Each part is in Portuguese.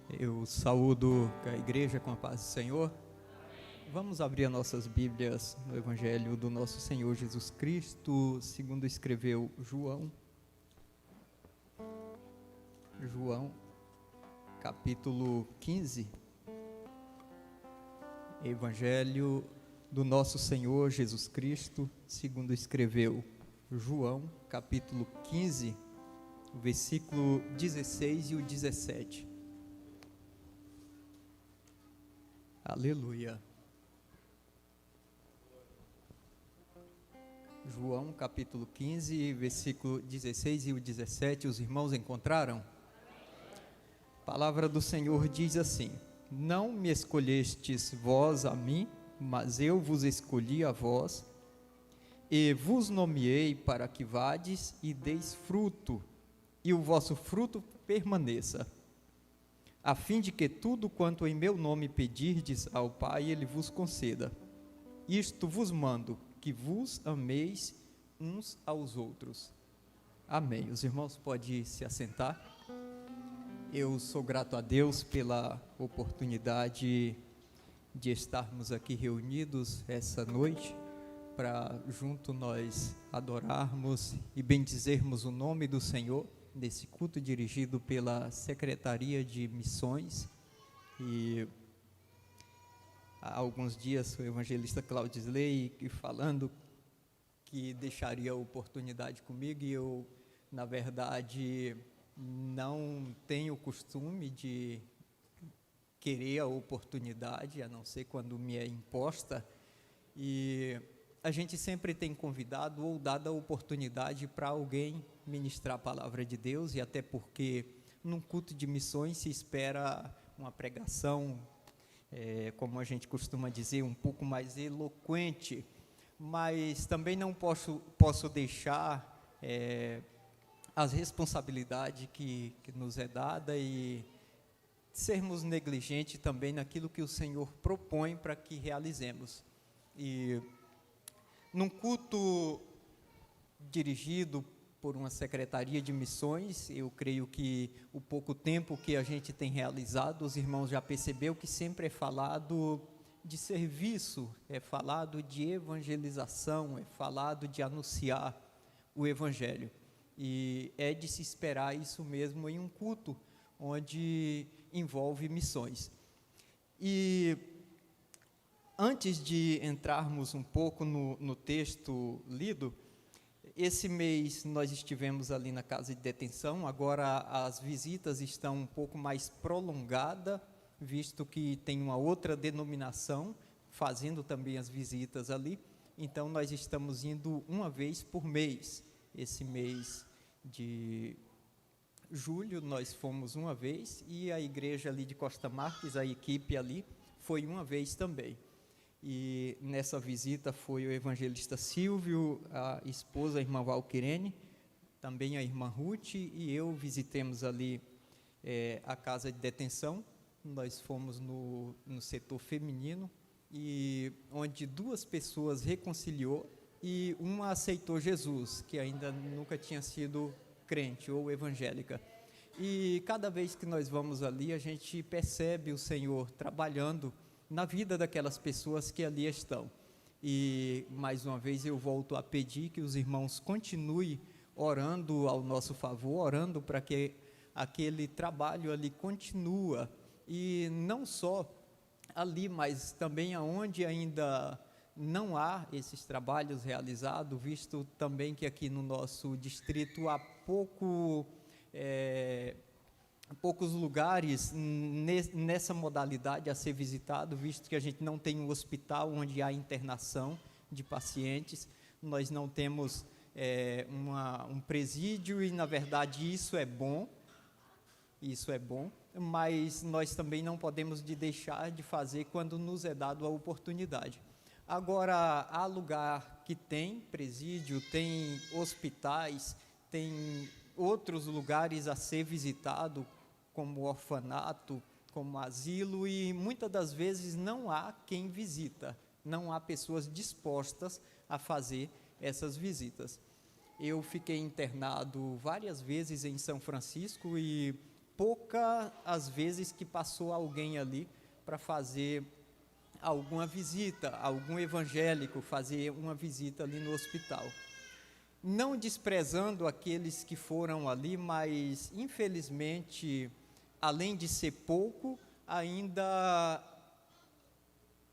Eu saúdo a igreja com a paz do Senhor. Vamos abrir as nossas Bíblias no Evangelho do nosso Senhor Jesus Cristo, segundo escreveu João. João, capítulo 15. Evangelho do nosso Senhor Jesus Cristo, segundo escreveu João, capítulo 15, o versículo 16 e o 17. Aleluia. João capítulo 15, versículo 16 e o 17, os irmãos encontraram? A palavra do Senhor diz assim: não me escolhestes vós a mim, mas eu vos escolhi a vós, e vos nomeei para que vades e deis fruto, e o vosso fruto permaneça, a fim de que tudo quanto em meu nome pedirdes ao Pai, Ele vos conceda. Isto vos mando, que vos ameis uns aos outros. Amém. Os irmãos podem se assentar. Eu sou grato a Deus pela oportunidade de estarmos aqui reunidos essa noite, para junto nós adorarmos e bendizermos o nome do Senhor, nesse culto dirigido pela Secretaria de Missões. E há alguns dias o evangelista Claudisley falando que deixaria a oportunidade comigo, e eu, na verdade, não tenho o costume de querer a oportunidade, a não ser quando me é imposta, e a gente sempre tem convidado ou dado a oportunidade para alguém ministrar a palavra de Deus, e até porque num culto de missões se espera uma pregação, como a gente costuma dizer, um pouco mais eloquente, mas também não posso deixar as responsabilidades que nos é dada e sermos negligentes também naquilo que o Senhor propõe para que realizemos. E num culto dirigido por uma secretaria de missões, eu creio que o pouco tempo que a gente tem realizado, os irmãos já perceberam que sempre é falado de serviço, é falado de evangelização, é falado de anunciar o evangelho. E é de se esperar isso mesmo em um culto onde envolve missões. E antes de entrarmos um pouco no texto lido, esse mês nós estivemos ali na casa de detenção. Agora as visitas estão um pouco mais prolongadas, visto que tem uma outra denominação fazendo também as visitas ali. Então nós estamos indo uma vez por mês. Esse mês de julho nós fomos uma vez, e a igreja ali de Costa Marques, a equipe ali, foi uma vez também. E nessa visita foi o evangelista Silvio, a esposa, a irmã Valquirene, também a irmã Ruth, e eu visitemos ali a casa de detenção. Nós fomos no setor feminino, e onde duas pessoas reconciliou e uma aceitou Jesus, que ainda nunca tinha sido crente ou evangélica. E cada vez que nós vamos ali, a gente percebe o Senhor trabalhando na vida daquelas pessoas que ali estão. E mais uma vez eu volto a pedir que os irmãos continuem orando ao nosso favor, orando para que aquele trabalho ali continue, e não só ali, mas também aonde ainda não há esses trabalhos realizados, visto também que aqui no nosso distrito há poucos lugares nessa modalidade a ser visitado, visto que a gente não tem um hospital onde há internação de pacientes, nós não temos um presídio, e na verdade isso é bom, mas nós também não podemos deixar de fazer quando nos é dado a oportunidade. Agora, há lugar que tem presídio, tem hospitais, tem outros lugares a ser visitado, como orfanato, como asilo, e muitas das vezes não há quem visita, não há pessoas dispostas a fazer essas visitas. Eu fiquei internado várias vezes em São Francisco, e pouca as vezes que passou alguém ali para fazer alguma visita, algum evangélico fazer uma visita ali no hospital. Não desprezando aqueles que foram ali, mas infelizmente, além de ser pouco, ainda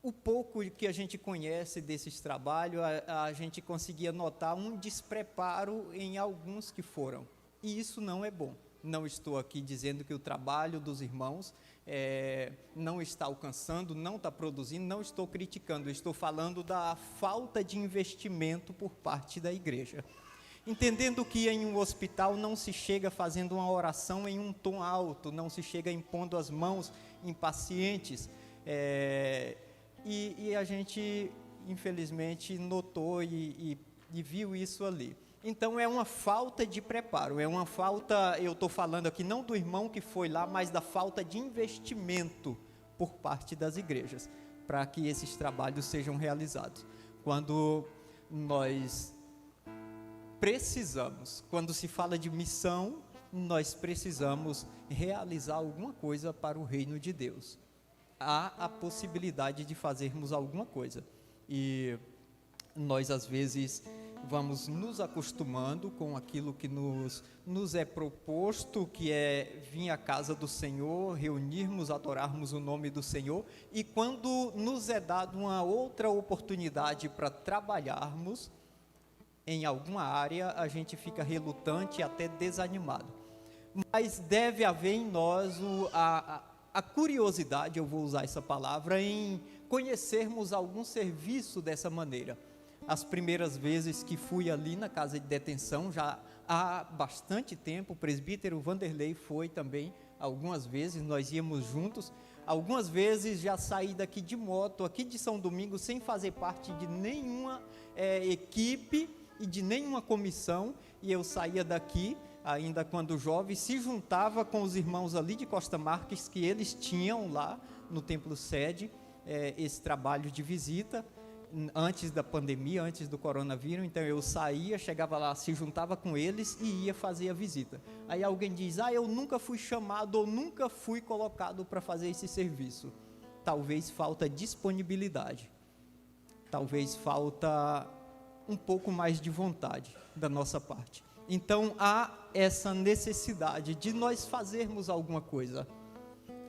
o pouco que a gente conhece desses trabalhos, a gente conseguia notar um despreparo em alguns que foram, e isso não é bom. Não estou aqui dizendo que o trabalho dos irmãos não está alcançando, não está produzindo, não estou criticando, estou falando da falta de investimento por parte da igreja. Entendendo que em um hospital não se chega fazendo uma oração em um tom alto, não se chega impondo as mãos em pacientes, e a gente, infelizmente, notou e viu isso ali. Então, é uma falta de preparo, é uma falta, eu estou falando aqui não do irmão que foi lá, mas da falta de investimento por parte das igrejas, para que esses trabalhos sejam realizados. Quando nós precisamos, quando se fala de missão, nós precisamos realizar alguma coisa para o reino de Deus. Há a possibilidade de fazermos alguma coisa, e nós às vezes vamos nos acostumando com aquilo que nos é proposto, que é vir à casa do Senhor, reunirmos, adorarmos o nome do Senhor, e quando nos é dado uma outra oportunidade para trabalharmos em alguma área, a gente fica relutante e até desanimado. Mas deve haver em nós a curiosidade, eu vou usar essa palavra, em conhecermos algum serviço dessa maneira. As primeiras vezes que fui ali na casa de detenção, já há bastante tempo, o presbítero Vanderlei foi também, algumas vezes, nós íamos juntos, algumas vezes já saí daqui de moto, aqui de São Domingos, sem fazer parte de nenhuma equipe e de nenhuma comissão, e eu saía daqui, ainda quando jovem, se juntava com os irmãos ali de Costa Marques, que eles tinham lá no Templo Sede, esse trabalho de visita, antes da pandemia, antes do coronavírus. Então eu saía, chegava lá, se juntava com eles e ia fazer a visita. Aí alguém diz, eu nunca fui chamado ou nunca fui colocado para fazer esse serviço. Talvez falta disponibilidade, talvez falta um pouco mais de vontade da nossa parte. Então há essa necessidade de nós fazermos alguma coisa.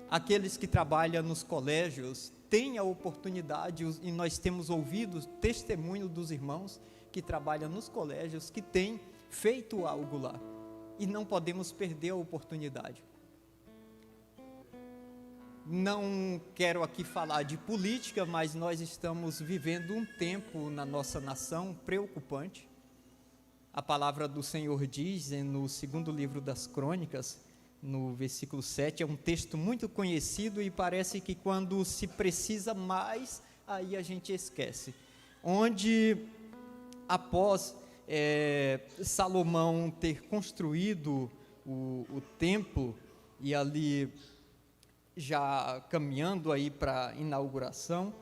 Aqueles que trabalham nos colégios têm a oportunidade, e nós temos ouvido testemunho dos irmãos que trabalham nos colégios, que têm feito algo lá, e não podemos perder a oportunidade. Não quero aqui falar de política, mas nós estamos vivendo um tempo na nossa nação preocupante. A palavra do Senhor diz, no segundo livro das Crônicas, no versículo 7, é um texto muito conhecido, e parece que quando se precisa mais, aí a gente esquece. Onde, após Salomão ter construído o templo, e ali já caminhando aí para a inauguração,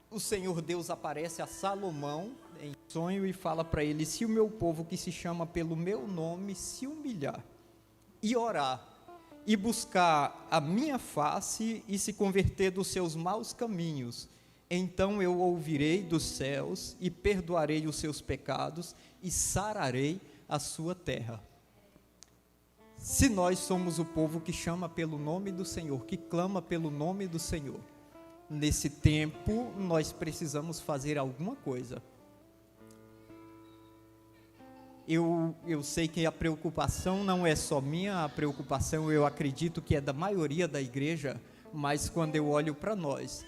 o Senhor Deus aparece a Salomão em sonho e fala para ele, se o meu povo que se chama pelo meu nome se humilhar, e orar, e buscar a minha face, e se converter dos seus maus caminhos, então eu ouvirei dos céus, e perdoarei os seus pecados, e sararei a sua terra. Se nós somos o povo que chama pelo nome do Senhor, que clama pelo nome do Senhor, nesse tempo nós precisamos fazer alguma coisa. Eu sei que a preocupação não é só minha, a preocupação eu acredito que é da maioria da igreja, mas quando eu olho para nós,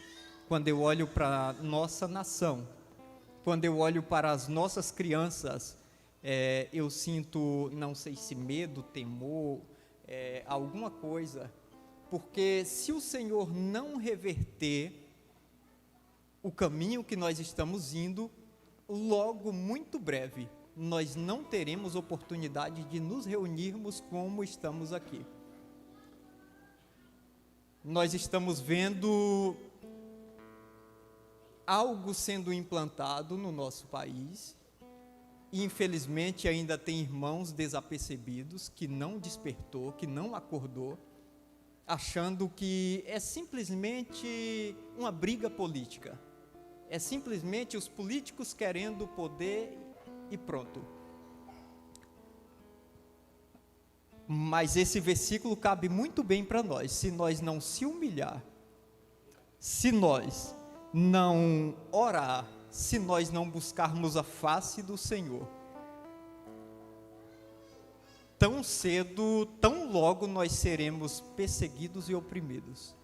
quando eu olho para a nossa nação, quando eu olho para as nossas crianças, eu sinto, não sei se medo, temor, alguma coisa, porque se o Senhor não reverter o caminho que nós estamos indo, logo, muito breve, nós não teremos oportunidade de nos reunirmos como estamos aqui. Nós estamos vendo algo sendo implantado no nosso país, infelizmente ainda tem irmãos desapercebidos, que não despertou, que não acordou, achando que é simplesmente uma briga política, é simplesmente os políticos querendo poder e pronto. Mas esse versículo cabe muito bem para nós. Se nós não se humilhar, se nós não orar, se nós não buscarmos a face do Senhor, tão cedo, tão logo nós seremos perseguidos e oprimidos.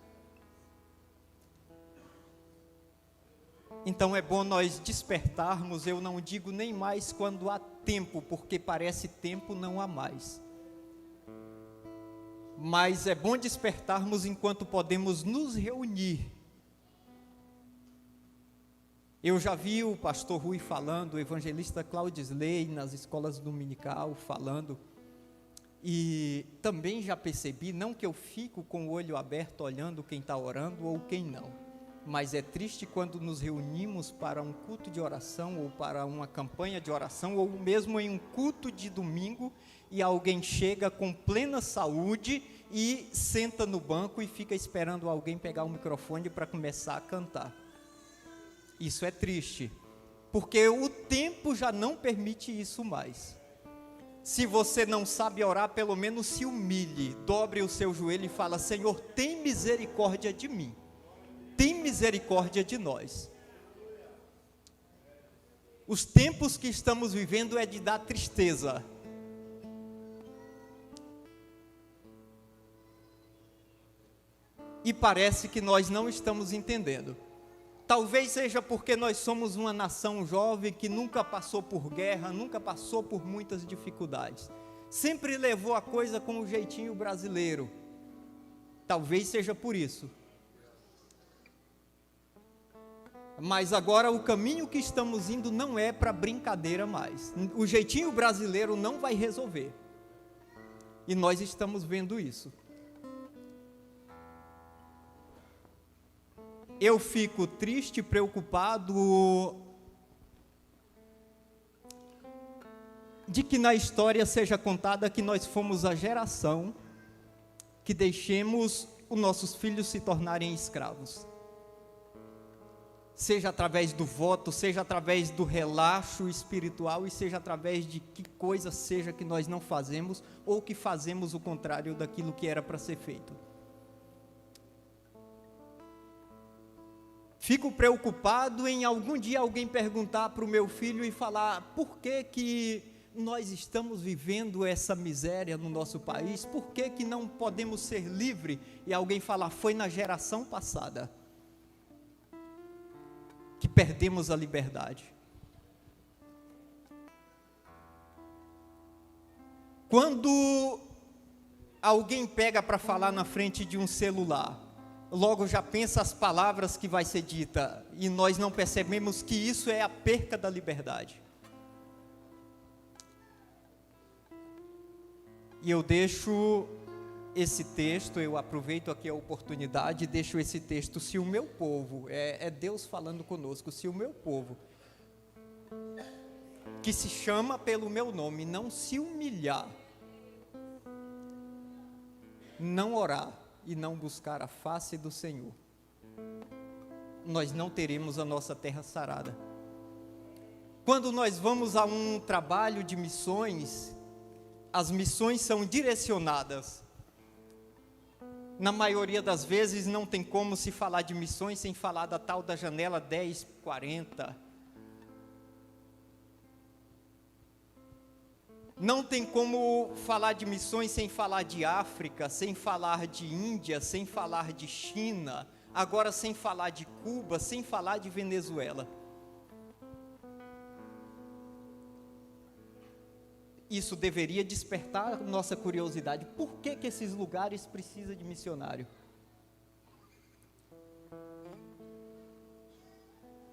Então é bom nós despertarmos, eu não digo nem mais quando há tempo, porque parece tempo não há mais. Mas é bom despertarmos enquanto podemos nos reunir. Eu já vi o pastor Rui falando, o evangelista Claudisley nas escolas dominical falando, e também já percebi, não que eu fico com o olho aberto olhando quem está orando ou quem não, mas é triste quando nos reunimos para um culto de oração ou para uma campanha de oração ou mesmo em um culto de domingo e alguém chega com plena saúde e senta no banco e fica esperando alguém pegar o microfone para começar a cantar. Isso é triste, porque o tempo já não permite isso mais. Se você não sabe orar, pelo menos se humilhe, dobre o seu joelho e fala: Senhor, tem misericórdia de mim, tem misericórdia de nós. Os tempos que estamos vivendo é de dar tristeza. E parece que nós não estamos entendendo. Talvez seja porque nós somos uma nação jovem que nunca passou por guerra, nunca passou por muitas dificuldades. Sempre levou a coisa com o jeitinho brasileiro. Talvez seja por isso. Mas agora o caminho que estamos indo não é para brincadeira mais. O jeitinho brasileiro não vai resolver. E nós estamos vendo isso. Eu fico triste, preocupado de que na história seja contada que nós fomos a geração que deixemos os nossos filhos se tornarem escravos. Seja através do voto, seja através do relaxo espiritual e seja através de que coisa seja que nós não fazemos ou que fazemos o contrário daquilo que era para ser feito. Fico preocupado em algum dia alguém perguntar para o meu filho e falar: por que que nós estamos vivendo essa miséria no nosso país? Por que que não podemos ser livres? E alguém falar: foi na geração passada que perdemos a liberdade. Quando alguém pega para falar na frente de um celular, logo já pensa as palavras que vai ser dita, e nós não percebemos que isso é a perca da liberdade. E eu deixo esse texto, eu aproveito aqui a oportunidade e deixo esse texto: se o meu povo, é Deus falando conosco, se o meu povo, que se chama pelo meu nome, não se humilhar, não orar e não buscar a face do Senhor, nós não teremos a nossa terra sarada. Quando nós vamos a um trabalho de missões, as missões são direcionadas. Na maioria das vezes não tem como se falar de missões sem falar da tal da janela 1040. Não tem como falar de missões sem falar de África, sem falar de Índia, sem falar de China, agora sem falar de Cuba, sem falar de Venezuela. Isso deveria despertar nossa curiosidade. Por que que esses lugares precisam de missionário?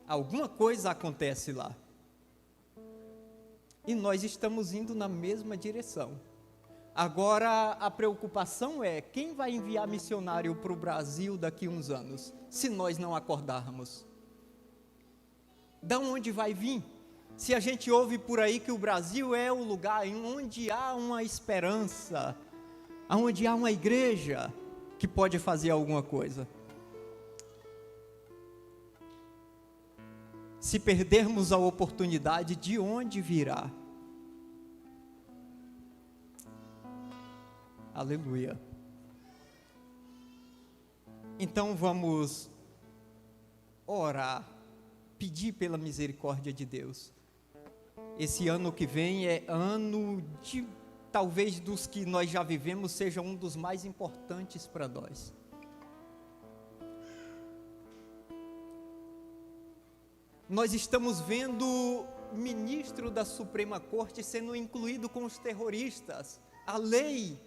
Alguma coisa acontece lá. E nós estamos indo na mesma direção. Agora, a preocupação é: quem vai enviar missionário para o Brasil daqui a uns anos, se nós não acordarmos? Da onde vai vir? Se a gente ouve por aí que o Brasil é o lugar onde há uma esperança, onde há uma igreja que pode fazer alguma coisa. Se perdermos a oportunidade, de onde virá? Aleluia. Então vamos orar, pedir pela misericórdia de Deus. Esse ano que vem é ano de, talvez dos que nós já vivemos, seja um dos mais importantes para nós. Nós estamos vendo o ministro da Suprema Corte sendo incluído com os terroristas. A lei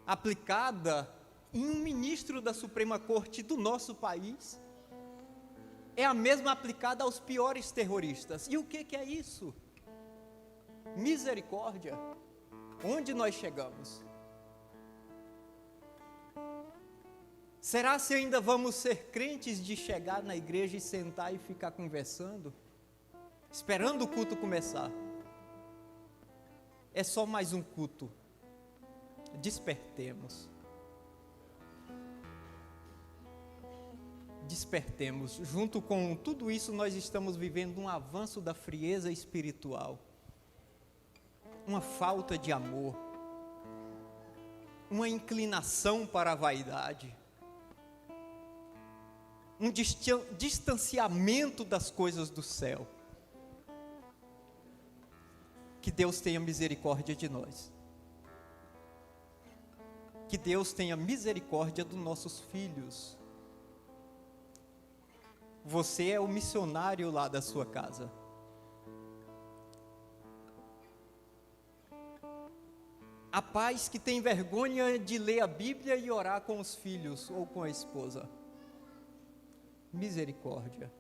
aplicada em um ministro da Suprema Corte do nosso país é a mesma aplicada aos piores terroristas. E o que é isso? Misericórdia. Onde nós chegamos? Será se ainda vamos ser crentes de chegar na igreja e sentar e ficar conversando, esperando o culto começar? É só mais um culto. Despertemos. Despertemos. Junto com tudo isso, nós estamos vivendo um avanço da frieza espiritual, uma falta de amor, uma inclinação para a vaidade, um distanciamento das coisas do céu. Que Deus tenha misericórdia de nós. Que Deus tenha misericórdia dos nossos filhos. Você é o missionário lá da sua casa. Há pais que têm vergonha de ler a Bíblia e orar com os filhos ou com a esposa. Misericórdia.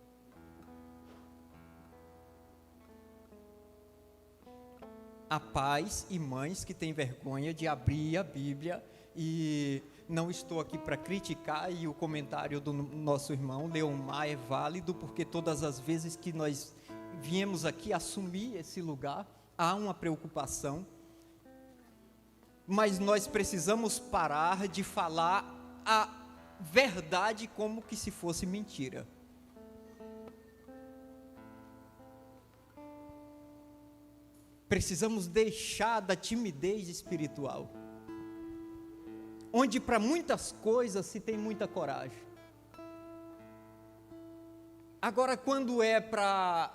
Há pais e mães que têm vergonha de abrir a Bíblia, e não estou aqui para criticar, e o comentário do nosso irmão Leomar é válido, porque todas as vezes que nós viemos aqui assumir esse lugar, há uma preocupação, mas nós precisamos parar de falar a verdade como que se fosse mentira. Precisamos deixar da timidez espiritual, onde para muitas coisas se tem muita coragem. Agora, quando é para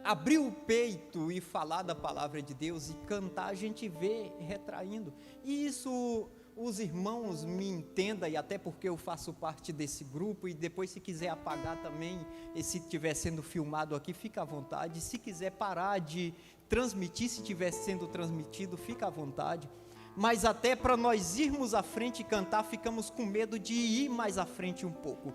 abrir o peito e falar da palavra de Deus e cantar, a gente vê retraindo. E isso, os irmãos me entendam, e até porque eu faço parte desse grupo, e depois, se quiser apagar também, e se estiver sendo filmado aqui, fica à vontade. Se quiser parar de transmitir, se estiver sendo transmitido, fica à vontade. Mas até para nós irmos à frente e cantar, ficamos com medo de ir mais à frente um pouco.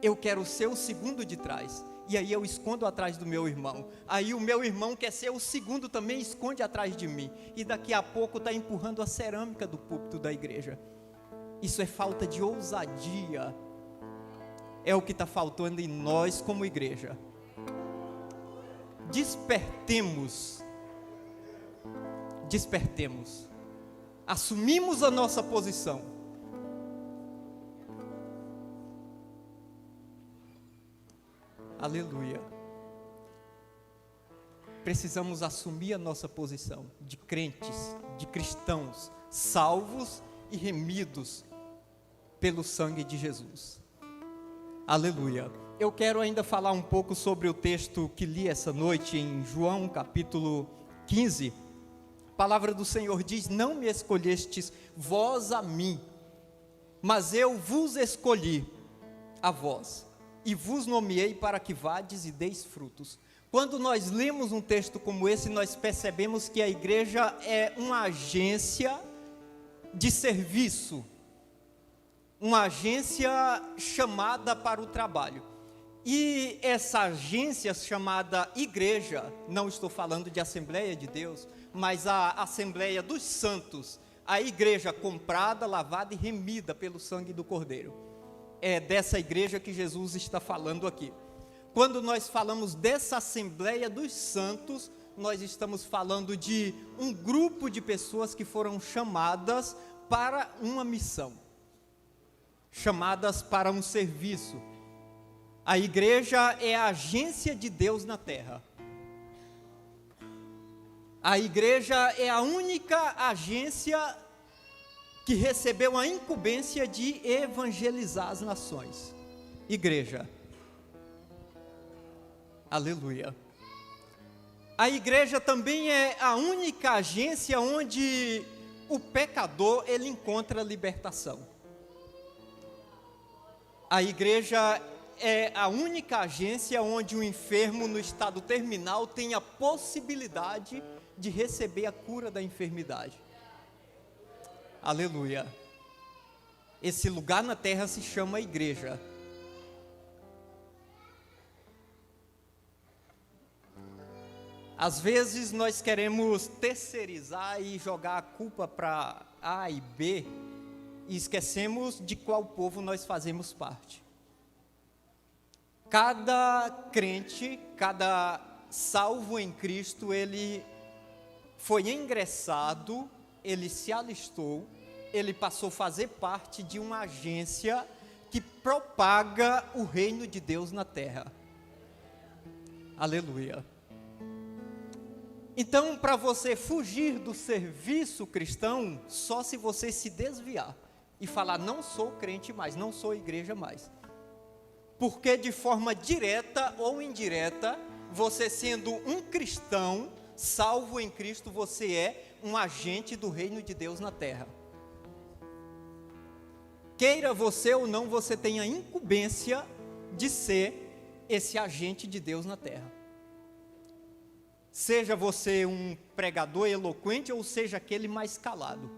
Eu quero ser o segundo de trás, e aí eu escondo atrás do meu irmão. Aí o meu irmão quer ser o segundo também, esconde atrás de mim, e daqui a pouco está empurrando a cerâmica do púlpito da igreja. Isso é falta de ousadia, é o que está faltando em nós como igreja. Despertemos, assumimos a nossa posição. Aleluia. Precisamos assumir a nossa posição de crentes, de cristãos, salvos e remidos pelo sangue de Jesus. Aleluia. Eu quero ainda falar um pouco sobre o texto que li essa noite em João capítulo 15. A palavra do Senhor diz: não me escolhestes vós a mim, mas eu vos escolhi a vós, e vos nomeei para que vades e deis frutos. Quando nós lemos um texto como esse, nós percebemos que a igreja é uma agência de serviço, uma agência chamada para o trabalho. E essa agência chamada igreja, não estou falando de Assembleia de Deus, mas a Assembleia dos Santos, a igreja comprada, lavada e remida pelo sangue do Cordeiro. É dessa igreja que Jesus está falando aqui. Quando nós falamos dessa Assembleia dos Santos, nós estamos falando de um grupo de pessoas que foram chamadas para uma missão, chamadas para um serviço. A igreja é a agência de Deus na terra. A igreja é a única agência que recebeu a incumbência de evangelizar as nações. Igreja. Aleluia. A igreja também é a única agência onde o pecador ele encontra libertação. A igreja é a única agência onde o enfermo no estado terminal tem a possibilidade de receber a cura da enfermidade. Aleluia. Esse lugar na terra se chama igreja. Às vezes nós queremos terceirizar e jogar a culpa para A e B e esquecemos de qual povo nós fazemos parte. Cada crente, cada salvo em Cristo, ele foi ingressado, ele se alistou, ele passou a fazer parte de uma agência que propaga o reino de Deus na terra. Aleluia. Então, para você fugir do serviço cristão, só se você se desviar e falar, não sou crente mais, não sou igreja mais. Porque de forma direta ou indireta, você sendo um cristão, salvo em Cristo, você é um agente do reino de Deus na terra. Queira você ou não, você tem a incumbência de ser esse agente de Deus na terra. Seja você um pregador eloquente ou seja aquele mais calado.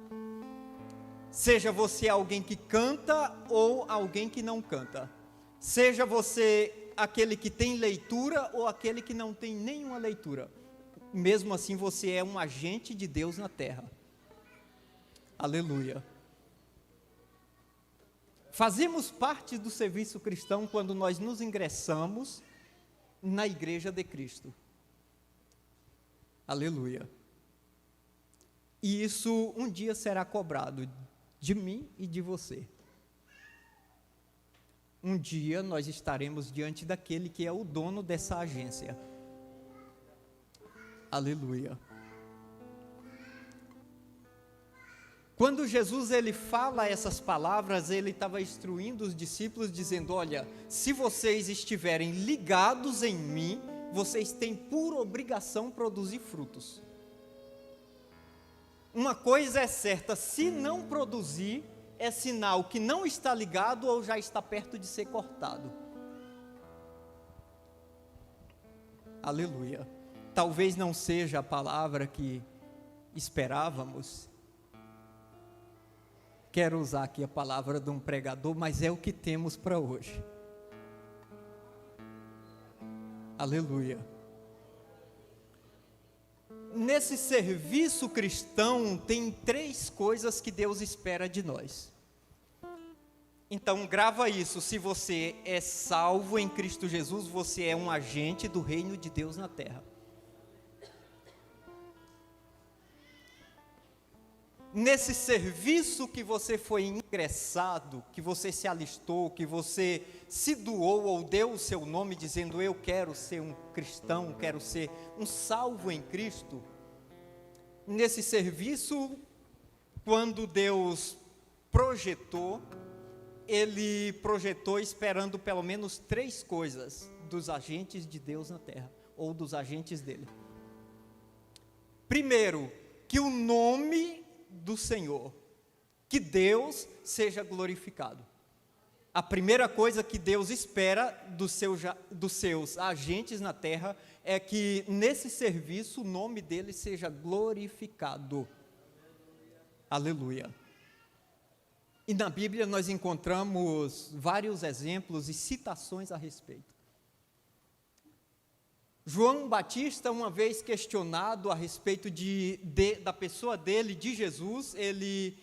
Seja você alguém que canta ou alguém que não canta. Seja você aquele que tem leitura ou aquele que não tem nenhuma leitura. Mesmo assim você é um agente de Deus na terra. Aleluia. Fazemos parte do serviço cristão quando nós nos ingressamos na igreja de Cristo. Aleluia. E isso um dia será cobrado de mim e de você. Um dia nós estaremos diante daquele que é o dono dessa agência. Aleluia. Quando Jesus ele fala essas palavras, ele estava instruindo os discípulos dizendo, olha, se vocês estiverem ligados em mim, vocês têm por obrigação produzir frutos. Uma coisa é certa, se não produzir, é sinal que não está ligado ou já está perto de ser cortado. Aleluia. Talvez não seja a palavra que esperávamos. Quero usar aqui a palavra de um pregador, mas é o que temos para hoje. Aleluia. Nesse serviço cristão tem 3 coisas que Deus espera de nós. Então grava isso, se você é salvo em Cristo Jesus, você é um agente do reino de Deus na terra. Nesse serviço que você foi ingressado, que você se alistou, que você se doou ou deu o seu nome dizendo eu quero ser um cristão, quero ser um salvo em Cristo. Nesse serviço, quando Deus projetou, Ele projetou esperando pelo menos 3 coisas dos agentes de Deus na terra, ou dos agentes dele. Primeiro, que o nome do Senhor, que Deus seja glorificado. A primeira coisa que Deus espera dos seus agentes na terra é que nesse serviço o nome dele seja glorificado. Aleluia. E na Bíblia nós encontramos vários exemplos e citações a respeito. João Batista, uma vez questionado a respeito da pessoa dele, de Jesus, ele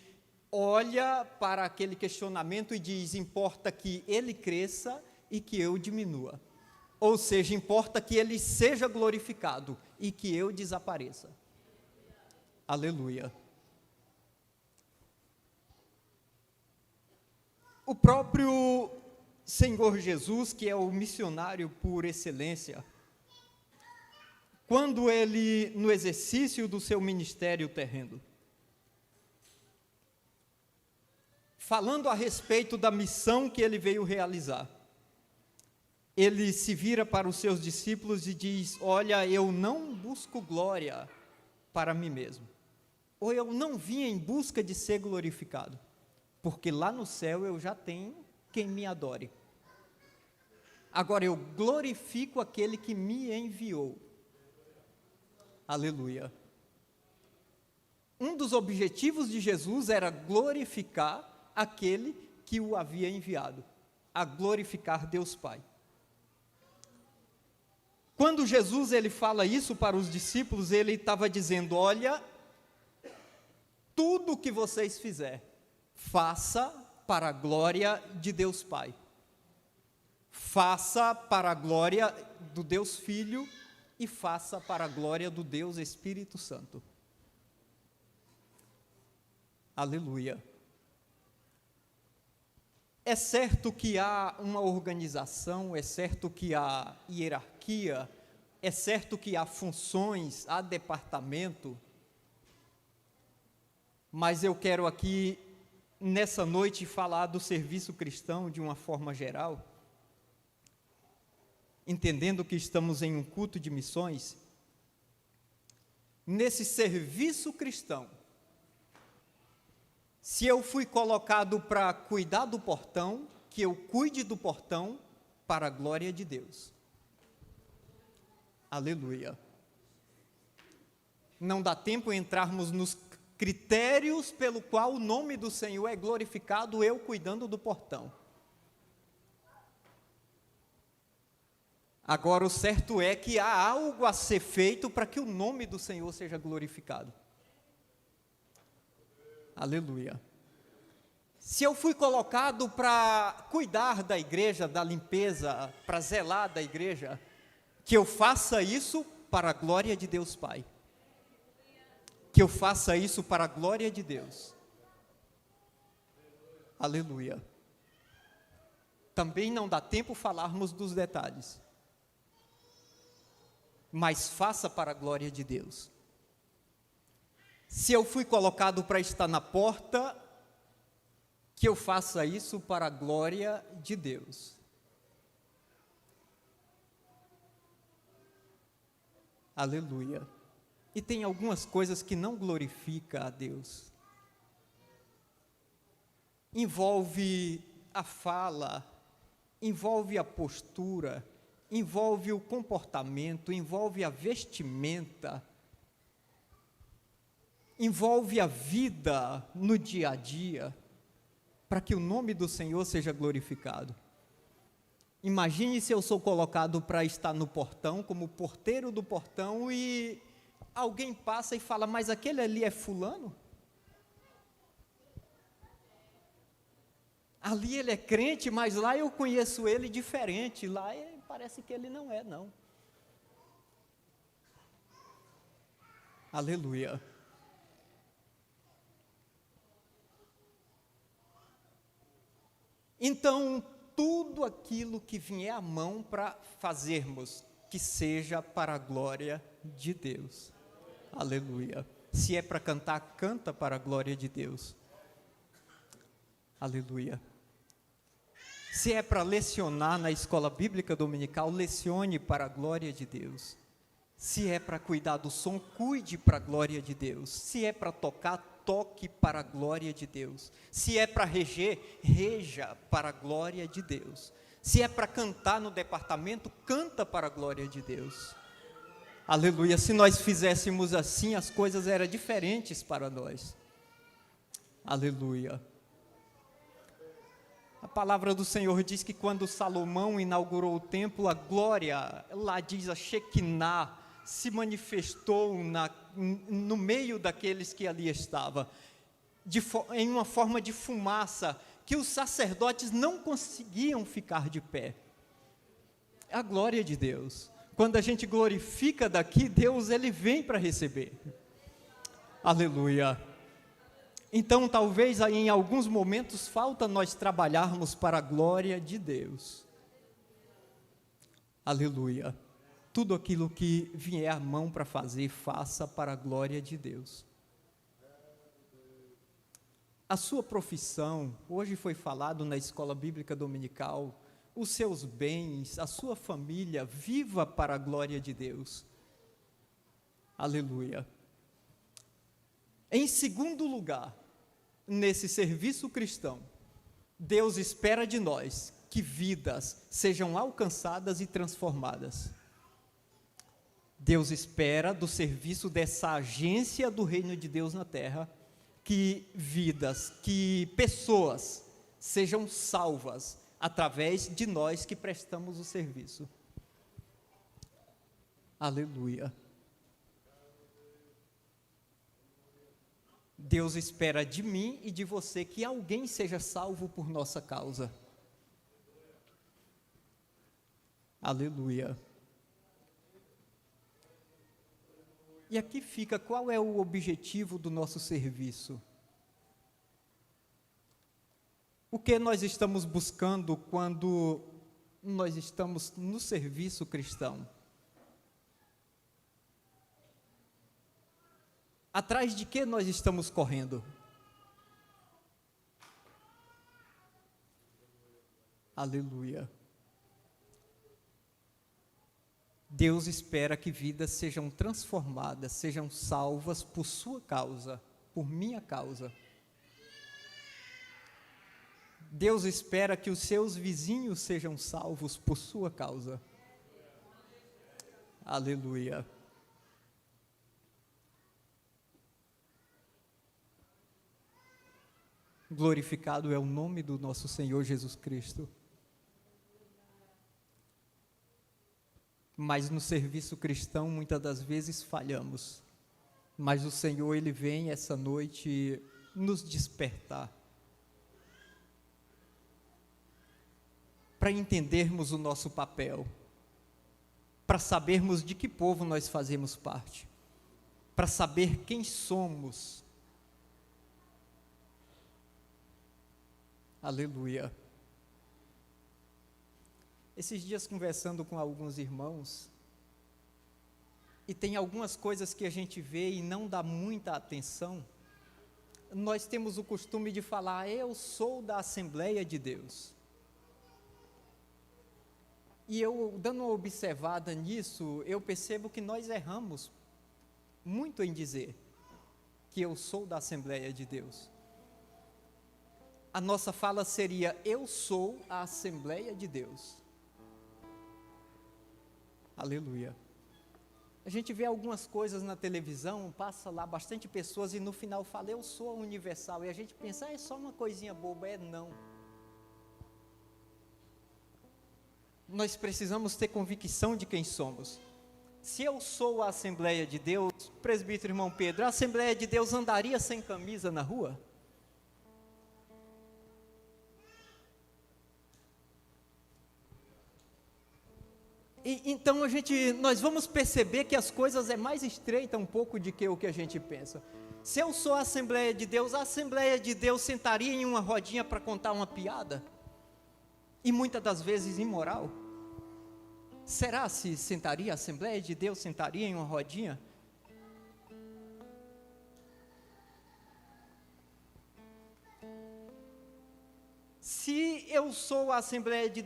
olha para aquele questionamento e diz, importa que ele cresça e que eu diminua. Ou seja, importa que ele seja glorificado e que eu desapareça. Aleluia. O próprio Senhor Jesus, que é o missionário por excelência, quando ele, no exercício do seu ministério terreno, falando a respeito da missão que ele veio realizar, ele se vira para os seus discípulos e diz: olha, eu não busco glória para mim mesmo, ou eu não vim em busca de ser glorificado, porque lá no céu eu já tenho quem me adore. Agora eu glorifico aquele que me enviou. Aleluia. Um dos objetivos de Jesus era glorificar aquele que o havia enviado, a glorificar Deus Pai. Quando Jesus ele fala isso para os discípulos, ele estava dizendo: olha, tudo o que vocês fizerem, faça para a glória de Deus Pai. Faça para a glória do Deus Filho e faça para a glória do Deus Espírito Santo. Aleluia. É certo que há uma organização, é certo que há hierarquia, é certo que há funções, há departamento, mas eu quero aqui, nessa noite, falar do serviço cristão de uma forma geral, entendendo que estamos em um culto de missões. Nesse serviço cristão, se eu fui colocado para cuidar do portão, que eu cuide do portão para a glória de Deus. Aleluia. Não dá tempo entrarmos nos critérios pelo qual o nome do Senhor é glorificado, eu cuidando do portão. Agora, o certo é que há algo a ser feito para que o nome do Senhor seja glorificado. Aleluia. Se eu fui colocado para cuidar da igreja, da limpeza, para zelar da igreja, que eu faça isso para a glória de Deus Pai. Que eu faça isso para a glória de Deus. Aleluia. Também não dá tempo falarmos dos detalhes, mas faça para a glória de Deus. Se eu fui colocado para estar na porta, que eu faça isso para a glória de Deus. Aleluia. E tem algumas coisas que não glorificam a Deus. Envolve a fala, envolve a postura, envolve o comportamento, envolve a vestimenta, envolve a vida no dia a dia, para que o nome do Senhor seja glorificado. Imagine se eu sou colocado para estar no portão, como porteiro do portão, e alguém passa e fala: mas aquele ali é fulano? Ali ele é crente, mas lá eu conheço ele diferente, lá parece que ele não é, não. Aleluia. Então, tudo aquilo que vier à mão para fazermos, que seja para a glória de Deus. Aleluia. Se é para cantar, canta para a glória de Deus. Aleluia. Se é para lecionar na escola bíblica dominical, lecione para a glória de Deus. Se é para cuidar do som, cuide para a glória de Deus. Se é para tocar, toque para a glória de Deus. Se é para reger, reja para a glória de Deus. Se é para cantar no departamento, canta para a glória de Deus. Aleluia. Se nós fizéssemos assim, as coisas eram diferentes para nós. Aleluia. A palavra do Senhor diz que quando Salomão inaugurou o templo, a glória, lá diz a Shekinah, se manifestou no meio daqueles que ali estavam, em uma forma de fumaça, que os sacerdotes não conseguiam ficar de pé. É a glória de Deus. Quando a gente glorifica daqui, Deus, Ele vem para receber. Aleluia. Então, talvez aí em alguns momentos falta nós trabalharmos para a glória de Deus. Aleluia. Tudo aquilo que vier à mão para fazer, faça para a glória de Deus. A sua profissão, hoje foi falado na escola bíblica dominical, os seus bens, a sua família, viva para a glória de Deus. Aleluia. Em segundo lugar, nesse serviço cristão, Deus espera de nós que vidas sejam alcançadas e transformadas. Deus espera do serviço dessa agência do reino de Deus na terra, que vidas, que pessoas sejam salvas através de nós que prestamos o serviço. Aleluia. Deus espera de mim e de você que alguém seja salvo por nossa causa. Aleluia. E aqui fica qual é o objetivo do nosso serviço. O que nós estamos buscando quando nós estamos no serviço cristão? Atrás de que nós estamos correndo? Aleluia. Deus espera que vidas sejam transformadas, sejam salvas por sua causa, por minha causa. Deus espera que os seus vizinhos sejam salvos por sua causa. Aleluia. Glorificado é o nome do nosso Senhor Jesus Cristo. Mas no serviço cristão, muitas das vezes falhamos. Mas o Senhor, Ele vem essa noite nos despertar. Para entendermos o nosso papel. Para sabermos de que povo nós fazemos parte. Para saber quem somos. Aleluia. Esses dias conversando com alguns irmãos, e tem algumas coisas que a gente vê e não dá muita atenção, nós temos o costume de falar, eu sou da Assembleia de Deus. E eu, dando uma observada nisso, eu percebo que nós erramos muito em dizer que eu sou da Assembleia de Deus. A nossa fala seria, eu sou a Assembleia de Deus. Aleluia. A gente vê algumas coisas na televisão, passa lá bastante pessoas e no final fala, eu sou a Universal. E a gente pensa, é só uma coisinha boba. Não. Nós precisamos ter convicção de quem somos. Se eu sou a Assembleia de Deus, presbítero irmão Pedro, a Assembleia de Deus andaria sem camisa na rua? Então nós vamos perceber que as coisas é mais estreita um pouco do que o que a gente pensa. Se eu sou a Assembleia de Deus, a Assembleia de Deus sentaria em uma rodinha para contar uma piada? E muitas das vezes imoral? Será se sentaria, a Assembleia de Deus sentaria em uma rodinha? Se eu sou a Assembleia de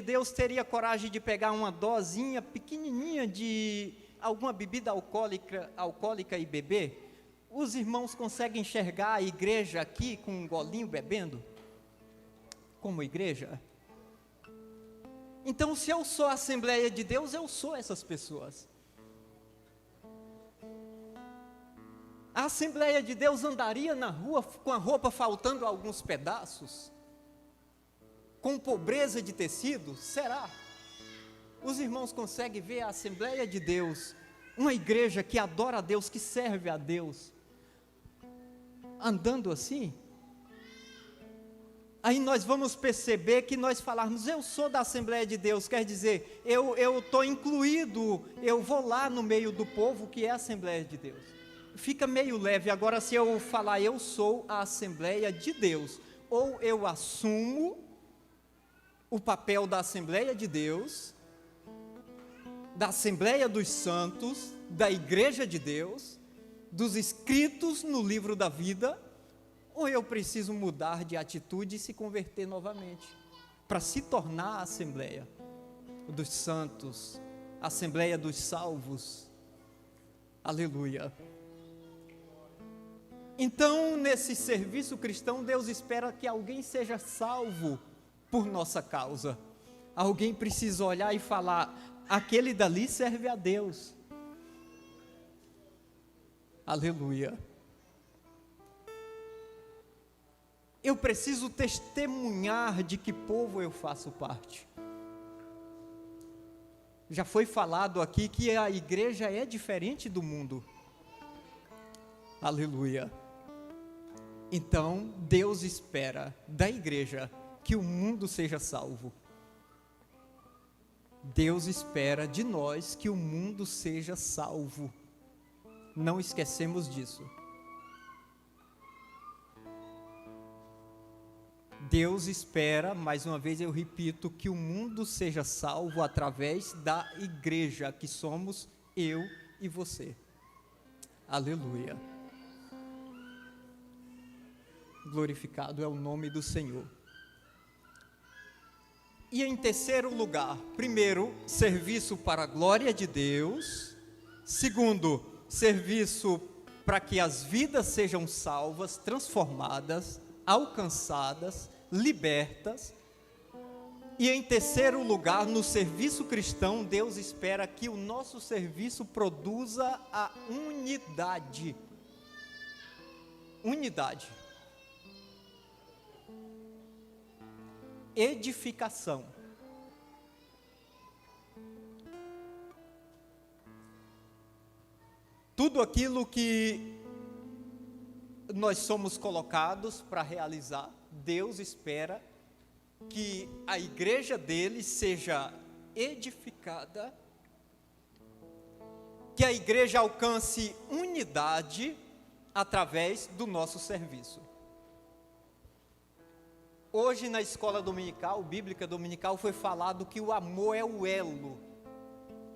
Deus teria coragem de pegar uma dosinha pequenininha de alguma bebida alcoólica e beber? Os irmãos conseguem enxergar a igreja aqui com um golinho bebendo? Como igreja? Então, se eu sou a Assembleia de Deus, eu sou essas pessoas. A Assembleia de Deus andaria na rua com a roupa faltando alguns pedaços? Com pobreza de tecido? Será? Os irmãos conseguem ver a Assembleia de Deus, uma igreja que adora a Deus, que serve a Deus, andando assim? Aí nós vamos perceber que nós falarmos, eu sou da Assembleia de Deus, quer dizer, eu estou incluído, eu vou lá no meio do povo que é a Assembleia de Deus. Fica meio leve. Agora, se eu falar, eu sou a Assembleia de Deus, ou eu assumo o papel da Assembleia de Deus, da Assembleia dos Santos, da Igreja de Deus, dos escritos no livro da vida, ou eu preciso mudar de atitude e se converter novamente, para se tornar a Assembleia dos Santos, a Assembleia dos Salvos. Aleluia. Então, nesse serviço cristão, Deus espera que alguém seja salvo por nossa causa. Alguém precisa olhar e falar, aquele dali serve a Deus. Aleluia. Eu preciso testemunhar de que povo eu faço parte. Já foi falado aqui que a igreja é diferente do mundo. Aleluia. Então, Deus espera da igreja que o mundo seja salvo. Deus espera de nós que o mundo seja salvo. Não esquecemos disso. Deus espera, mais uma vez eu repito, que o mundo seja salvo através da igreja, que somos eu e você. Aleluia. Glorificado é o nome do Senhor. E em terceiro lugar, primeiro, serviço para a glória de Deus. Segundo, serviço para que as vidas sejam salvas, transformadas, alcançadas, libertas. E em terceiro lugar, no serviço cristão, Deus espera que o nosso serviço produza a unidade. Unidade. Edificação. Tudo aquilo que nós somos colocados para realizar, Deus espera que a igreja dele seja edificada, que a igreja alcance unidade através do nosso serviço. Hoje na escola dominical, bíblica dominical, foi falado que o amor é o elo,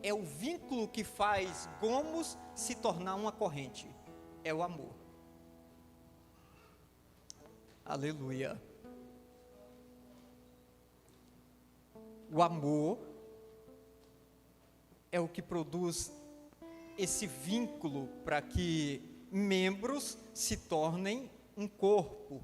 é o vínculo que faz gomos se tornar uma corrente, é o amor. Aleluia. O amor é o que produz esse vínculo para que membros se tornem um corpo.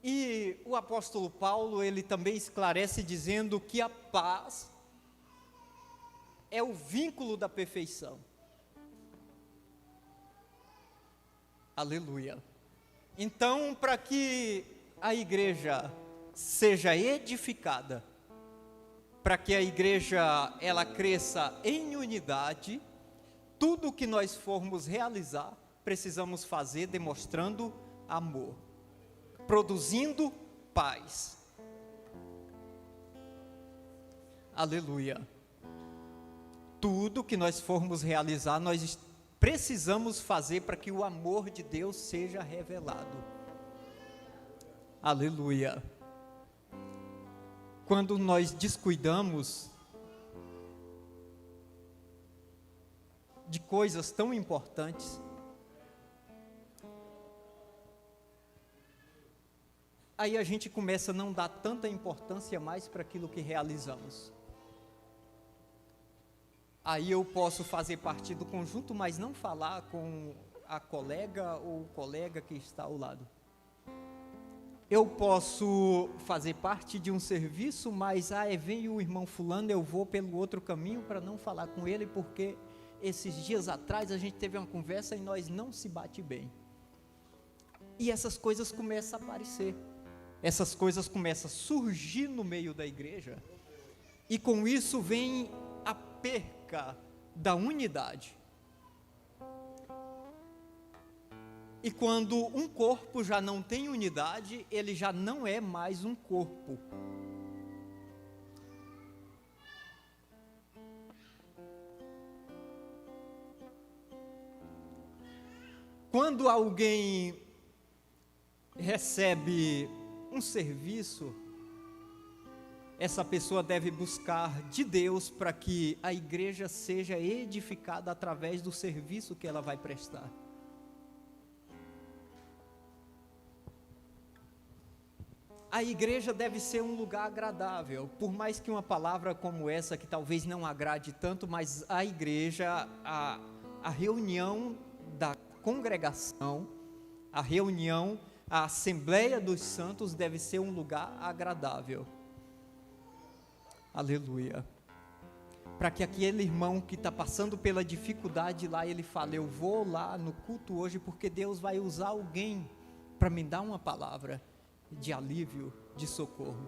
E o apóstolo Paulo, ele também esclarece dizendo que a paz é o vínculo da perfeição. Aleluia. Então, para que a igreja seja edificada, para que a igreja ela cresça em unidade, tudo o que nós formos realizar, precisamos fazer demonstrando amor, produzindo paz. Aleluia. Tudo que nós formos realizar, nós precisamos fazer para que o amor de Deus seja revelado. Aleluia. Quando nós descuidamos de coisas tão importantes, aí a gente começa a não dar tanta importância mais para aquilo que realizamos. Aí eu posso fazer parte do conjunto, mas não falar com a colega ou o colega que está ao lado. Eu posso fazer parte de um serviço, mas vem o irmão fulano, eu vou pelo outro caminho para não falar com ele, porque esses dias atrás a gente teve uma conversa e nós não se bate bem. E essas coisas começam a aparecer. Essas coisas começam a surgir no meio da igreja, e com isso vem a perca da unidade. E quando um corpo já não tem unidade, ele já não é mais um corpo. Quando alguém recebe um serviço, essa pessoa deve buscar de Deus para que a igreja seja edificada através do serviço que ela vai prestar. A igreja deve ser um lugar agradável, por mais que uma palavra como essa, que talvez não agrade tanto, mas a igreja, a reunião da congregação, a reunião, a Assembleia dos Santos deve ser um lugar agradável. Aleluia. Para que aquele irmão que está passando pela dificuldade lá, ele fale, eu vou lá no culto hoje, porque Deus vai usar alguém para me dar uma palavra de alívio, de socorro.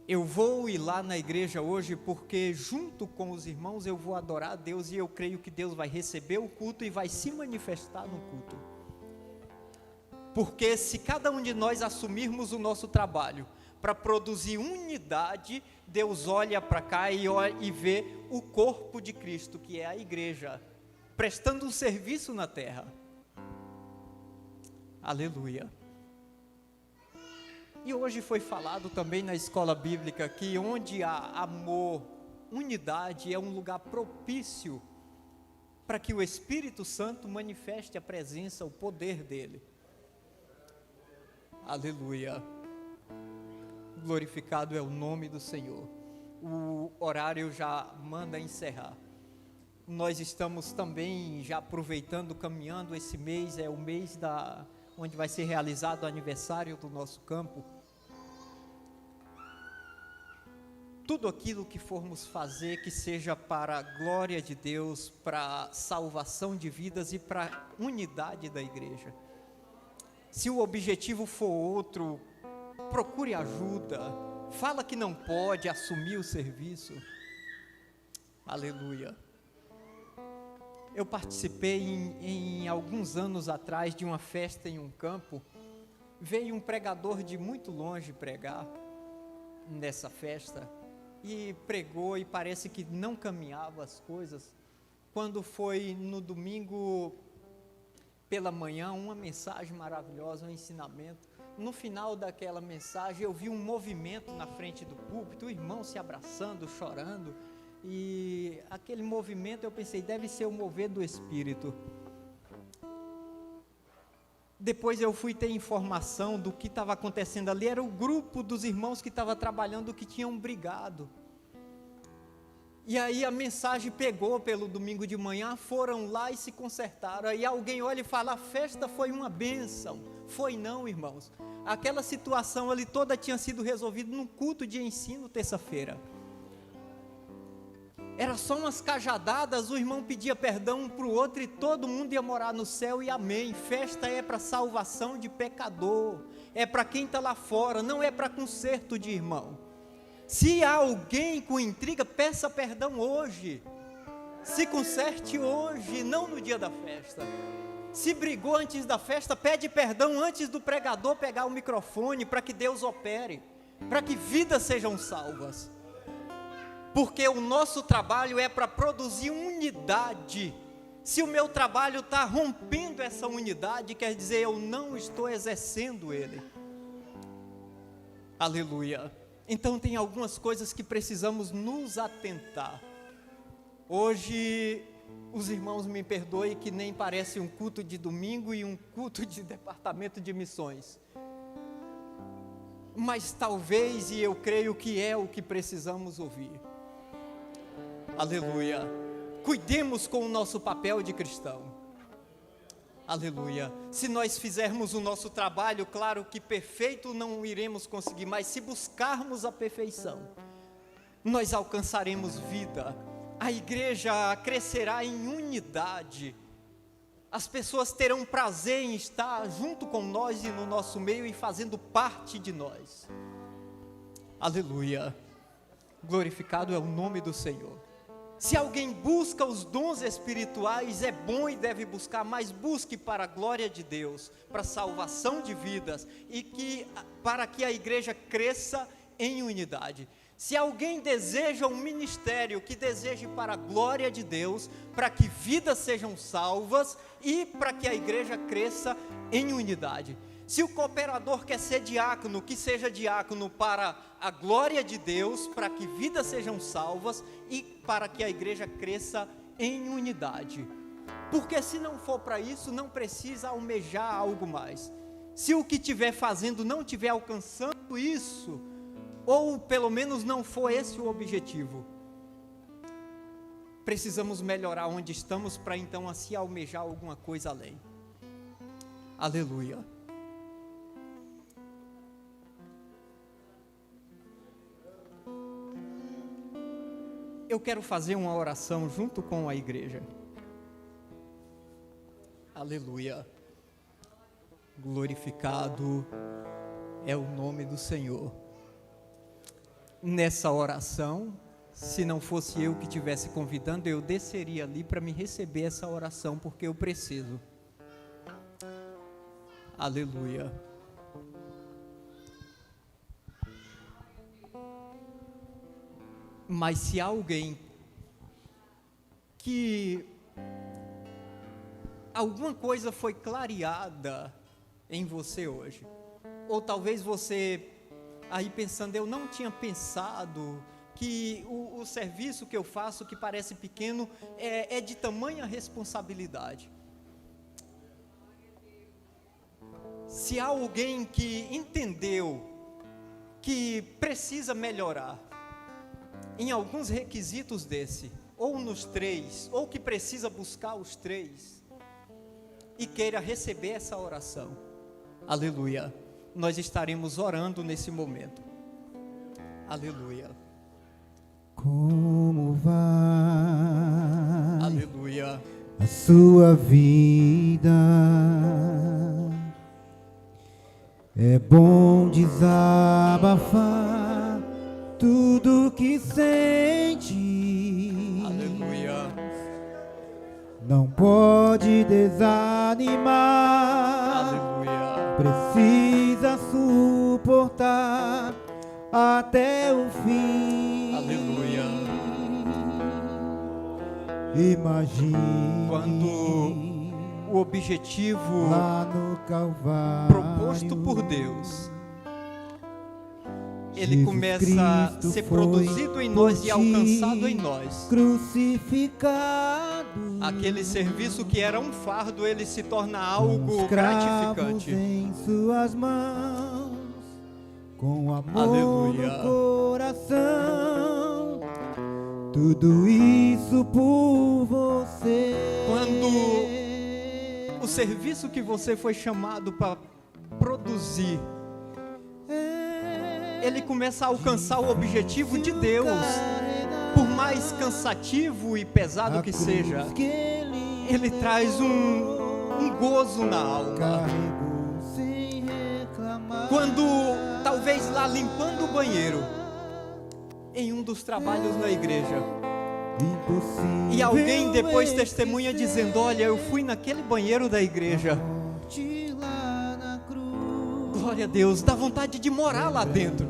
Eu vou ir lá na igreja hoje porque junto com os irmãos eu vou adorar a Deus e eu creio que Deus vai receber o culto e vai se manifestar no culto. Porque se cada um de nós assumirmos o nosso trabalho para produzir unidade, Deus olha para cá e vê o corpo de Cristo, que é a igreja, prestando um serviço na terra. Aleluia. E hoje foi falado também na escola bíblica que onde há amor, unidade, é um lugar propício para que o Espírito Santo manifeste a presença, o poder dele. Aleluia. Glorificado é o nome do Senhor. O horário já manda encerrar. Nós estamos também já aproveitando, caminhando, esse mês é o mês onde vai ser realizado o aniversário do nosso campo. Tudo aquilo que formos fazer, que seja para a glória de Deus, para a salvação de vidas e para a unidade da igreja. Se o objetivo for outro, procure ajuda, fala que não pode assumir o serviço. Aleluia. Eu participei em alguns anos atrás de uma festa em um campo. Veio um pregador de muito longe pregar nessa festa e pregou e parece que não caminhava as coisas. Quando foi no domingo pela manhã, uma mensagem maravilhosa, um ensinamento. No final daquela mensagem eu vi um movimento na frente do púlpito, o irmão se abraçando, chorando. E aquele movimento eu pensei, deve ser o mover do Espírito. Depois eu fui ter informação do que estava acontecendo ali, era o grupo dos irmãos que estava trabalhando que tinham brigado. E aí a mensagem pegou pelo domingo de manhã, foram lá e se consertaram. Aí alguém olha e fala, a festa foi uma bênção. Foi não, irmãos. Aquela situação ali toda tinha sido resolvida num culto de ensino terça-feira. Era só umas cajadadas, o irmão pedia perdão um para o outro e todo mundo ia morar no céu e amém. Festa é para salvação de pecador, é para quem está lá fora, não é para conserto de irmão. Se há alguém com intriga, peça perdão hoje, se conserte hoje, não no dia da festa. Se brigou antes da festa, pede perdão antes do pregador pegar o microfone, para que Deus opere, para que vidas sejam salvas. Porque o nosso trabalho é para produzir unidade. Se o meu trabalho está rompendo essa unidade, quer dizer, eu não estou exercendo ele. Aleluia. Então tem algumas coisas que precisamos nos atentar. Hoje, os irmãos me perdoem que nem parece um culto de domingo e um culto de departamento de missões. Mas talvez, e eu creio que é o que precisamos ouvir. Aleluia. Cuidemos com o nosso papel de cristão. Aleluia. Se nós fizermos o nosso trabalho, claro que perfeito não iremos conseguir, mas se buscarmos a perfeição, nós alcançaremos vida. A igreja crescerá em unidade. As pessoas terão prazer em estar junto com nós e no nosso meio e fazendo parte de nós. Aleluia. Glorificado é o nome do Senhor. Se alguém busca os dons espirituais, é bom e deve buscar, mas busque para a glória de Deus, para a salvação de vidas e para que a igreja cresça em unidade. Se alguém deseja um ministério, que deseje para a glória de Deus, para que vidas sejam salvas e para que a igreja cresça em unidade. Se o cooperador quer ser diácono, que seja diácono para a glória de Deus, para que vidas sejam salvas e para que a igreja cresça em unidade. Porque se não for para isso, não precisa almejar algo mais. Se o que estiver fazendo não estiver alcançando isso, ou pelo menos não for esse o objetivo, precisamos melhorar onde estamos para então assim almejar alguma coisa além. Aleluia. Eu quero fazer uma oração junto com a igreja. Aleluia. Glorificado é o nome do Senhor. Nessa oração, se não fosse eu que estivesse convidando, eu desceria ali para me receber essa oração, porque eu preciso. Aleluia. Mas se há alguém que alguma coisa foi clareada em você hoje, ou talvez você aí pensando, eu não tinha pensado que o serviço que eu faço, que parece pequeno, é de tamanha responsabilidade. Se há alguém que entendeu que precisa melhorar em alguns requisitos desse, ou nos 3, ou que precisa buscar os 3, e queira receber essa oração, aleluia, nós estaremos orando nesse momento, aleluia. Como vai, aleluia, a sua vida? É bom desabafar tudo que sente. aleluia, Não pode desanimar. aleluia, Precisa suportar até o fim. aleluia. Imagine Quando o objetivo lá no Calvário proposto por Deus, ele Jesus começa a Cristo ser foi produzido em nós por e alcançado ti, em nós. crucificado. Aquele serviço que era um fardo, ele se torna algo Os cravos gratificante. em suas mãos, com amor Aleluia. no coração, tudo isso por você. Quando o serviço que você foi chamado para produzir, ele começa a alcançar o objetivo de Deus, por mais cansativo e pesado que seja, ele traz um gozo na alma. Quando talvez lá limpando o banheiro, em um dos trabalhos na igreja, e alguém depois testemunha dizendo, olha, eu fui naquele banheiro da igreja, glória a Deus, dá vontade de morar lá dentro.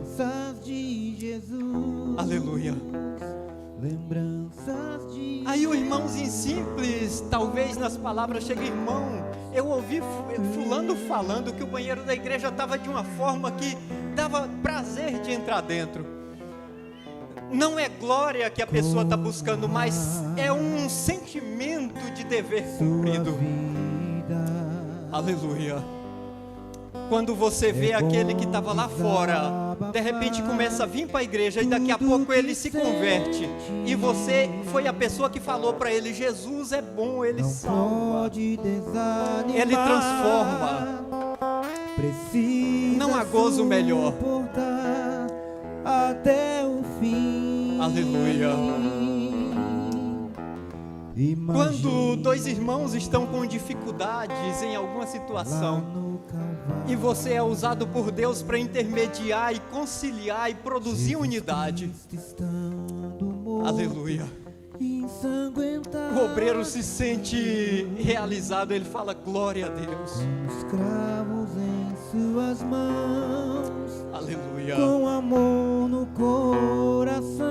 Aleluia. Aí o irmãozinho simples, talvez nas palavras chega, irmão, eu ouvi fulano falando que o banheiro da igreja estava de uma forma que dava prazer de entrar dentro. Não é glória que a pessoa está buscando, mas é um sentimento de dever cumprido. Aleluia. Quando você vê aquele que estava lá fora, de repente começa a vir para a igreja e daqui a pouco ele se converte, e você foi a pessoa que falou para ele, Jesus é bom, ele salva, ele transforma. Não há gozo melhor. Até o fim. Aleluia. Quando dois irmãos estão com dificuldades em alguma situação, e você é usado por Deus para intermediar e conciliar e produzir unidade. Aleluia. ensanguentado. O obreiro se sente realizado, ele fala glória a Deus. Com escravos em suas mãos, Aleluia. com amor no coração.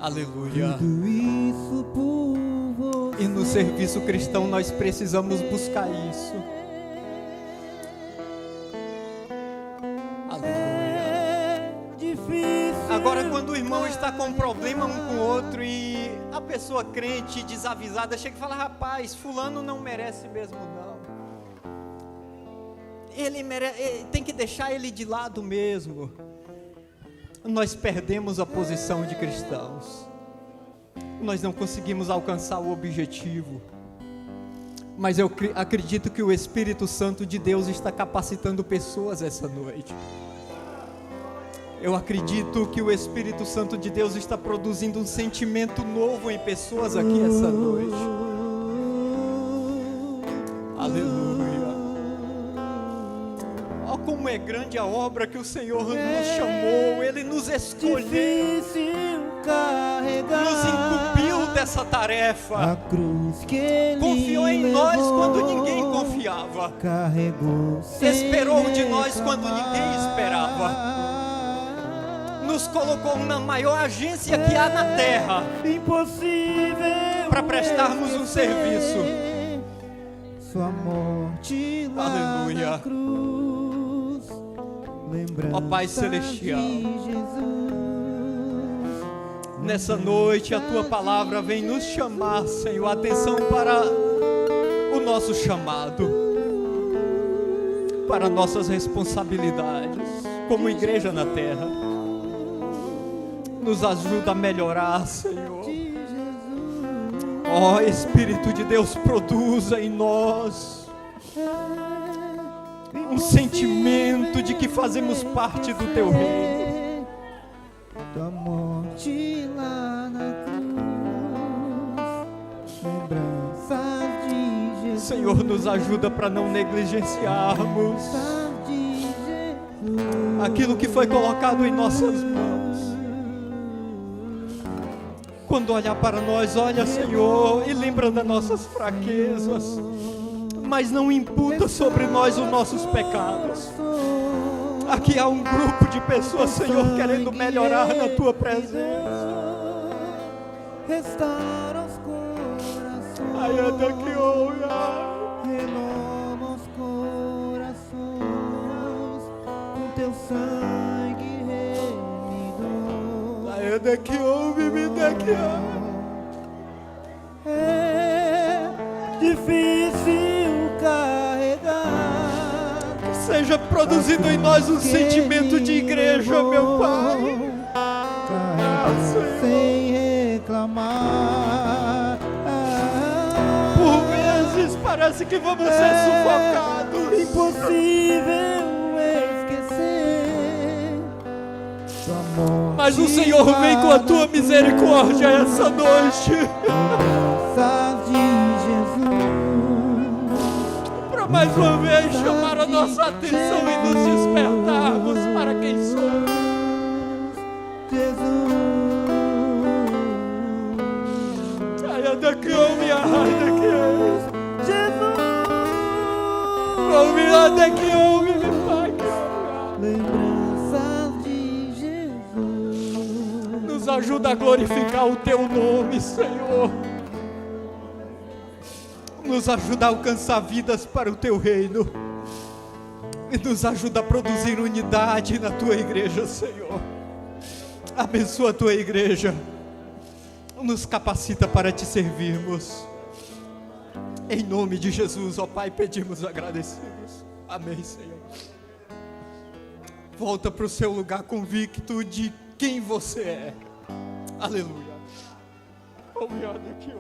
Aleluia. Tudo isso por você. E no serviço cristão nós precisamos buscar isso. Agora, quando o irmão está com um problema um com o outro e a pessoa crente, desavisada, chega e fala: rapaz, fulano não merece mesmo não. Ele tem que deixar ele de lado mesmo. Nós perdemos a posição de cristãos. Nós não conseguimos alcançar o objetivo. Mas eu acredito que o Espírito Santo de Deus está capacitando pessoas essa noite. Eu acredito que o Espírito Santo de Deus está produzindo um sentimento novo em pessoas aqui essa noite. Aleluia. Ó, como é grande a obra que o Senhor nos chamou, Ele nos escolheu, nos incumbiu dessa tarefa, A cruz que Ele confiou em nós levou, quando ninguém confiava, carregou sem esperou de nós quando ninguém esperava, nos colocou na maior agência que há na terra impossível para prestarmos um serviço. Sua morte lá Aleluia. na cruz, Ó Pai lembrança Celestial, de Jesus. nessa noite a Tua palavra vem nos chamar, Senhor, atenção para o nosso chamado, para nossas responsabilidades como igreja na terra. Nos ajuda a melhorar, Senhor. Ó Espírito de Deus, produza em nós um sentimento de que fazemos parte do Teu reino. Tua morte lá na cruz, lembranças de Jesus. Senhor, nos ajuda para não negligenciarmos De Jesus. aquilo que foi colocado em nossas mãos. Quando olhar para nós, olha, Senhor, e lembra das nossas fraquezas, mas não imputa sobre nós os nossos pecados. Aqui há um grupo de pessoas, Senhor, querendo melhorar na Tua presença. Restaura os corações. Ai, anda aqui, Renova os corações com Teu sangue remidor. ai, anda aqui, me dá aqui. É difícil carregar. Seja produzido em nós um sentimento de igreja, meu Pai. Carregar sem reclamar. Por vezes parece que vamos ser sufocados. Impossível esquecer Tua morte. Mas o Senhor vem com a Tua misericórdia essa noite, Lembranças de Jesus. para mais uma vez chamar a nossa atenção e nos despertarmos para quem somos. Jesus. Ai, anda aqui, anda aqui. Jesus. Anda aqui, me Pai. Lembranças de Jesus. Nos ajuda a glorificar o Teu nome, Senhor. Nos ajuda a alcançar vidas para o Teu reino. E nos ajuda a produzir unidade na Tua igreja, Senhor. Abençoa a Tua igreja. Nos capacita para Te servirmos. Em nome de Jesus, ó Pai, pedimos agradecidos. Amém, Senhor. Volta para o seu lugar convicto de quem você é. Aleluia. Obrigado, que